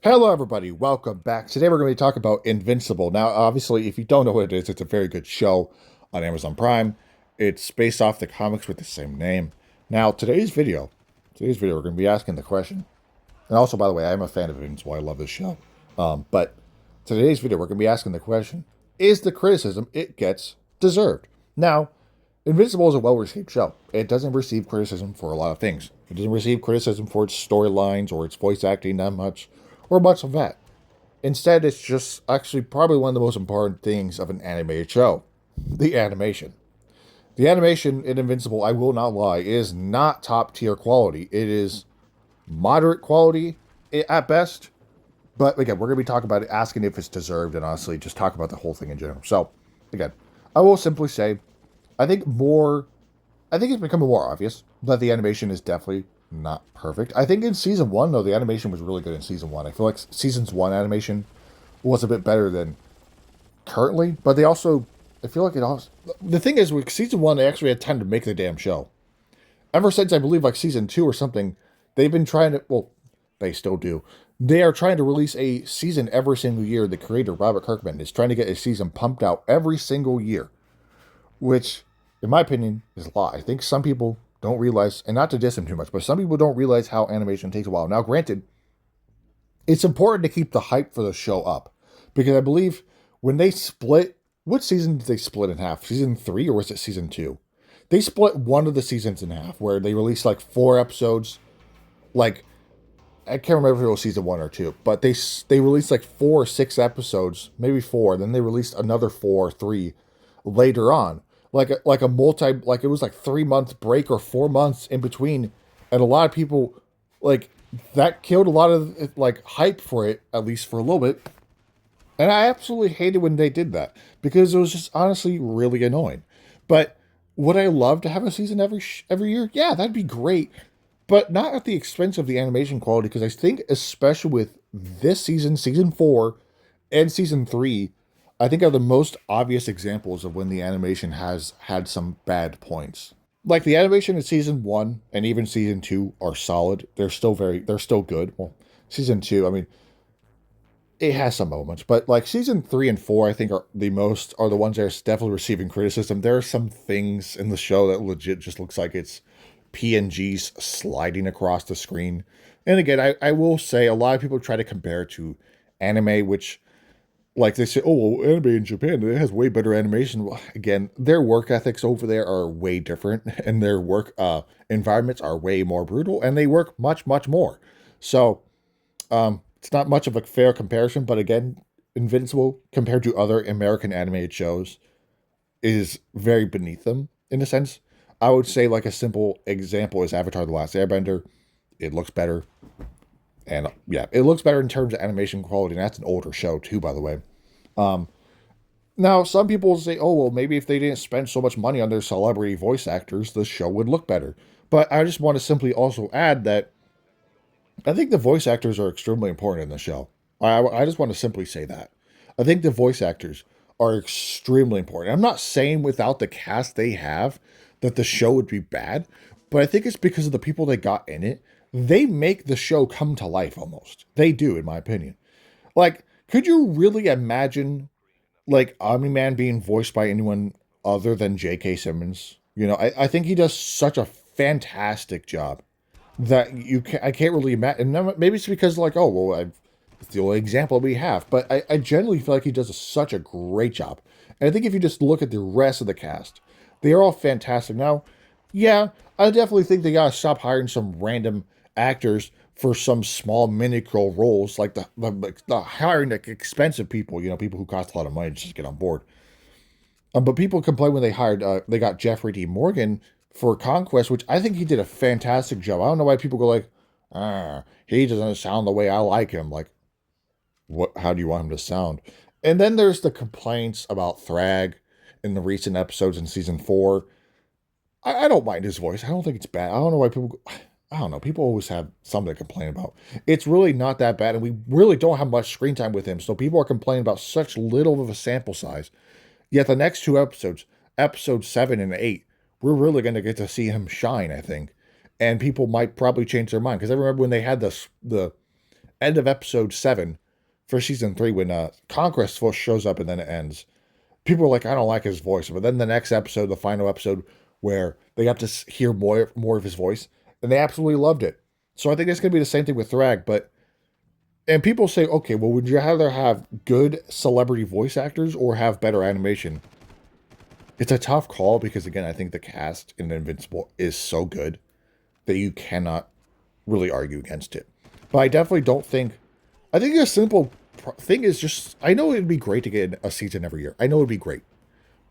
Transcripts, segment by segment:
Hello, everybody. Welcome back. Today we're going to be talking about Invincible. Now, obviously, if you don't know what it is, it's a very good show on Amazon Prime. It's based off the comics with the same name. Now, we're going to be asking the question. And also, by the way, I am a fan of Invincible. I love this show. But today's video, we're going to be asking the question: is the criticism it gets deserved? Now, Invincible is a well-received show. It doesn't receive criticism for a lot of things. It doesn't receive criticism for its storylines or its voice acting that much, or much of that. Instead, it's just actually probably one of the most important things of an animated show: the animation. The animation in Invincible, I will not lie, is not top tier quality. It is moderate quality at best. But again, we're going to be talking about it, asking if it's deserved, and honestly, just talk about the whole thing in general. So, again, I will simply say, I think more, I think it's becoming more obvious that the animation is definitely not perfect. I think in season one, though, the animation was really good in season one. I feel like season's one animation was a bit better than currently, but they also, I feel like it also, the thing is, with season one, they actually had time to make the damn show. Ever since, I believe, like season two or something, they've been trying to, well, they still do. They are trying to release a season every single year. The creator, Robert Kirkman, is trying to get a season pumped out every single year, which, in my opinion, is a lot. I think some people don't realize, and not to diss him too much, but some people don't realize how animation takes a while. Now, granted, it's important to keep the hype for the show up, because I believe when they split, what season did they split in half? Season three, or was it season two? They split one of the seasons in half, where they released like 4 episodes. Like, I can't remember if it was season one or two, but they released like 4 or 6 episodes, maybe four. Then they released another 4 or 3 later on, like a multi, like it was like 3 month break or 4 months in between, and a lot of people, like, that killed a lot of like hype for it, at least for a little bit. And I absolutely hated when they did that, because it was just honestly really annoying. But would I love to have a season every year? Yeah, that'd be great, but not at the expense of the animation quality. Because I think, especially with this season, season four, and season three, I think are the most obvious examples of when the animation has had some bad points. Like the animation in season one and even season two are solid. They're still good. Well, season two, I mean, it has some moments, but like season three and four, I think are the ones that are definitely receiving criticism. There are some things in the show that legit just looks like it's PNGs sliding across the screen. And again, I will say a lot of people try to compare it to anime, which, like, they say, oh, well, anime in Japan, it has way better animation. Well, again, their work ethics over there are way different, and their work environments are way more brutal, and they work much, much more. So, it's not much of a fair comparison, but again, Invincible, compared to other American animated shows, is very beneath them in a sense. I would say, like, a simple example is Avatar: The Last Airbender. It looks better. And yeah, it looks better in terms of animation quality, and that's an older show too, by the way. Um, Now, some people say, oh, well, maybe if they didn't spend so much money on their celebrity voice actors, the show would look better. But I just want to simply also add that I think the voice actors are extremely important in the show. I just want to simply say that. I think the voice actors are extremely important. I'm not saying without the cast they have that the show would be bad, but I think it's because of the people they got in it. They make the show come to life almost. They do, in my opinion. Like, could you really imagine, like, Omni Man being voiced by anyone other than J.K. Simmons? I think he does such a fantastic job that I can't really imagine. And maybe it's because, like, oh, well, it's the only example we have, but I generally feel like he does such a great job. And I think if you just look at the rest of the cast, they are all fantastic. Now, yeah, I definitely think they gotta stop hiring some random actors for some small minuscule roles, like the hiring like expensive people, people who cost a lot of money to just get on board. But people complain when they got Jeffrey D. Morgan for Conquest, which I think he did a fantastic job. I don't know why people go like, he doesn't sound the way I like him. Like, what? How do you want him to sound? And then there's the complaints about Thrag in the recent episodes in season four. I don't mind his voice. I don't think it's bad. I don't know why people. I don't know. People always have something to complain about. It's really not that bad, and we really don't have much screen time with him. So people are complaining about such little of a sample size. Yet the next 2 episodes, episode 7 and 8, we're really going to get to see him shine, I think. And people might probably change their mind. Because I remember when they had the end of episode 7 for season 3 when Conquest first shows up and then it ends. People are like, I don't like his voice. But then the next episode, the final episode, where they got to hear more of his voice, and they absolutely loved it. So I think it's going to be the same thing with Thrag. And people say, okay, well, would you rather have good celebrity voice actors or have better animation? It's a tough call because, again, I think the cast in Invincible is so good that you cannot really argue against it. But I definitely don't think... I think a simple thing is just... I know it'd be great to get a season every year. I know it'd be great.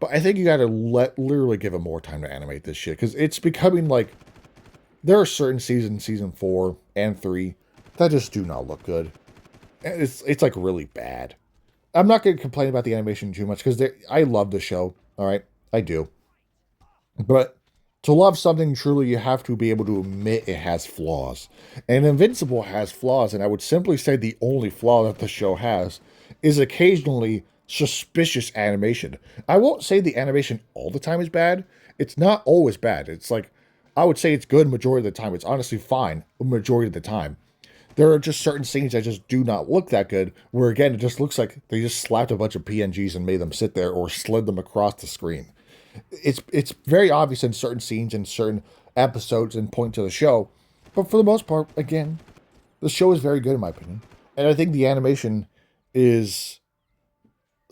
But I think you got to literally give it more time to animate this shit. Because it's becoming like... There are certain seasons, season 4 and 3, that just do not look good. And it's like really bad. I'm not going to complain about the animation too much because I love the show. All right, I do. But to love something truly, you have to be able to admit it has flaws. And Invincible has flaws, and I would simply say the only flaw that the show has is occasionally suspicious animation. I won't say the animation all the time is bad. It's not always bad. It's like, I would say it's good majority of the time. It's honestly fine majority of the time. There are just certain scenes that just do not look that good, where again, it just looks like they just slapped a bunch of PNGs and made them sit there or slid them across the screen. It's very obvious in certain scenes and certain episodes and point to the show, but for the most part, again, the show is very good in my opinion. And I think the animation is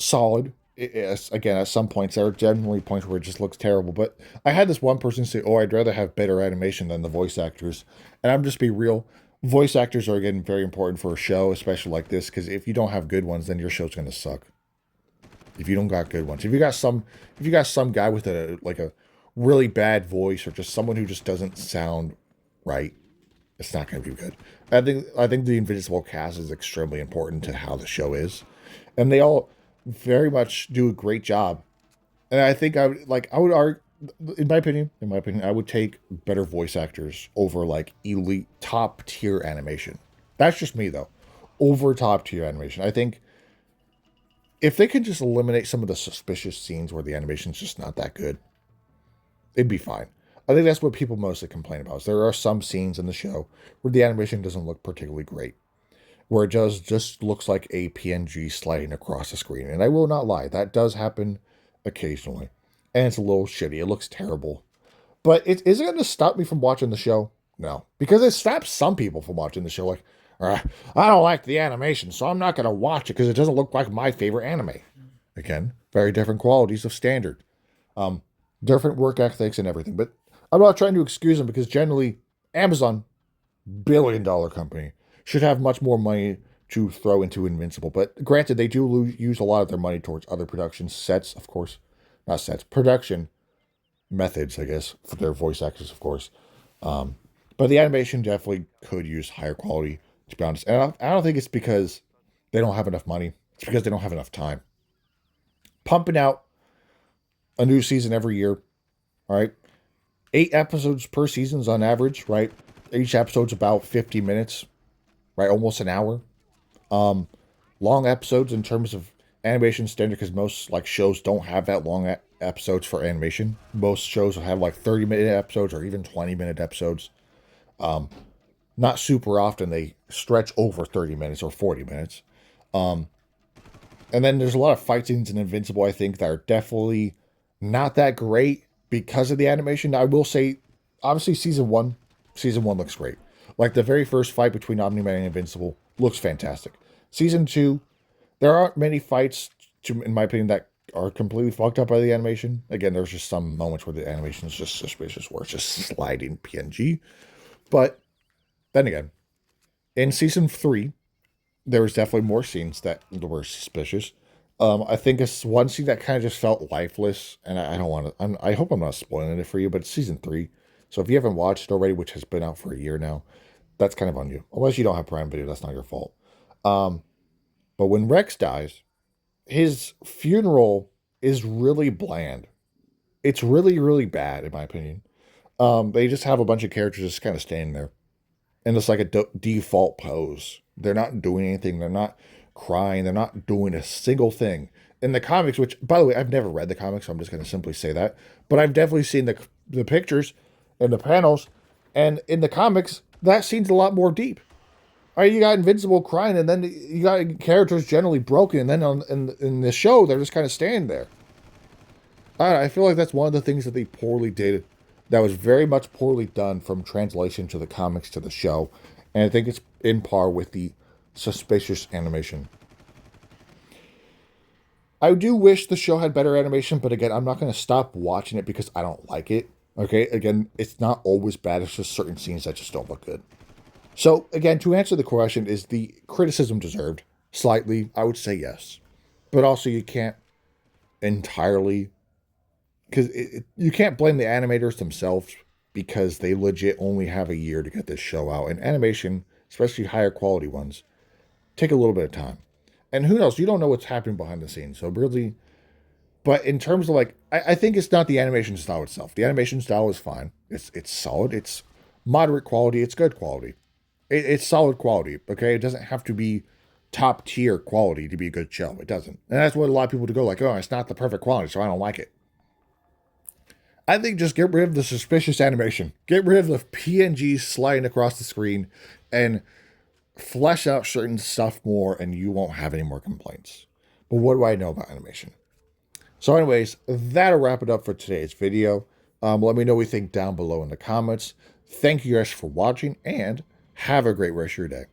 solid. Again, at some points, there are generally points where it just looks terrible, but I had this one person say, oh, I'd rather have better animation than the voice actors. And I'm just be real. Voice actors are, again, very important for a show, especially like this, because if you don't have good ones, then your show's going to suck. If you don't got good ones. If you got some guy with a really bad voice or just someone who just doesn't sound right, it's not going to be good. I think the Invincible cast is extremely important to how the show is. And they all very much do a great job. And I think I would argue, in my opinion, I would take better voice actors over like elite top tier animation. That's just me though. Over top tier animation. I think if they could just eliminate some of the suspicious scenes where the animation's just not that good, it'd be fine. I think that's what people mostly complain about. Is there are some scenes in the show where the animation doesn't look particularly great, where it just looks like a PNG sliding across the screen. And I will not lie, that does happen occasionally. And it's a little shitty. It looks terrible. But is it going to stop me from watching the show? No. Because it stops some people from watching the show. Like, I don't like the animation, so I'm not going to watch it because it doesn't look like my favorite anime. Again, very different qualities of standard. Different work ethics and everything. But I'm not trying to excuse them because generally, Amazon, billion-dollar company, should have much more money to throw into Invincible. But granted, they do use a lot of their money towards other production sets, of course. Not sets, production methods, I guess, for their voice actors, of course. But the animation definitely could use higher quality, to be honest. And I don't think it's because they don't have enough money. It's because they don't have enough time. Pumping out a new season every year, all right? 8 episodes per season's on average, right? Each episode's about 50 minutes, right? Almost an hour. Long episodes in terms of animation standard, because most like shows don't have that long episodes for animation. Most shows will have like 30-minute episodes or even 20-minute episodes. Not super often they stretch over 30 minutes or 40 minutes. And then there's a lot of fight scenes in Invincible, I think, that are definitely not that great because of the animation. I will say, obviously, season one looks great. Like the very first fight between Omni-Man and Invincible looks fantastic. Season 2, there aren't many fights, in my opinion, that are completely fucked up by the animation. Again, there's just some moments where the animation is just suspicious, where it's just sliding PNG. But then again, in season 3, there was definitely more scenes that were suspicious. I think it's one scene that kind of just felt lifeless, and I don't want to. I hope I'm not spoiling it for you, but it's season 3. So if you haven't watched it already, which has been out for a year now, that's kind of on you. Unless you don't have Prime Video, that's not your fault. But when Rex dies, his funeral is really bland. It's really, really bad, in my opinion. They just have a bunch of characters just kind of standing there. And it's like a default pose. They're not doing anything. They're not crying. They're not doing a single thing. In the comics, which, by the way, I've never read the comics, so I'm just going to simply say that. But I've definitely seen the pictures and the panels. And in the comics, that scene's a lot more deep. All right, you got Invincible crying, and then you got characters generally broken, and then in the show, they're just kind of standing there. I feel like that's one of the things that they poorly did. That was very much poorly done from translation to the comics to the show, and I think it's in par with the suspicious animation. I do wish the show had better animation, but again, I'm not going to stop watching it because I don't like it. Okay, again, it's not always bad. It's just certain scenes that just don't look good. So again, to answer the question, is the criticism deserved? Slightly, I would say yes, but also you can't entirely, because you can't blame the animators themselves because they legit only have a year to get this show out. And animation, especially higher quality ones, take a little bit of time. And who knows? You don't know what's happening behind the scenes. So really, but in terms of like, I think it's not the animation style itself. The animation style is fine. It's solid. It's moderate quality. It's good quality. It's solid quality. Okay, it doesn't have to be top tier quality to be a good show. It doesn't, and that's what a lot of people to go like. Oh, it's not the perfect quality, so I don't like it. I think just get rid of the suspicious animation. Get rid of the PNGs sliding across the screen, and flesh out certain stuff more, and you won't have any more complaints. But what do I know about animation? So anyways, that'll wrap it up for today's video. Let me know what you think down below in the comments. Thank you guys for watching, and have a great rest of your day.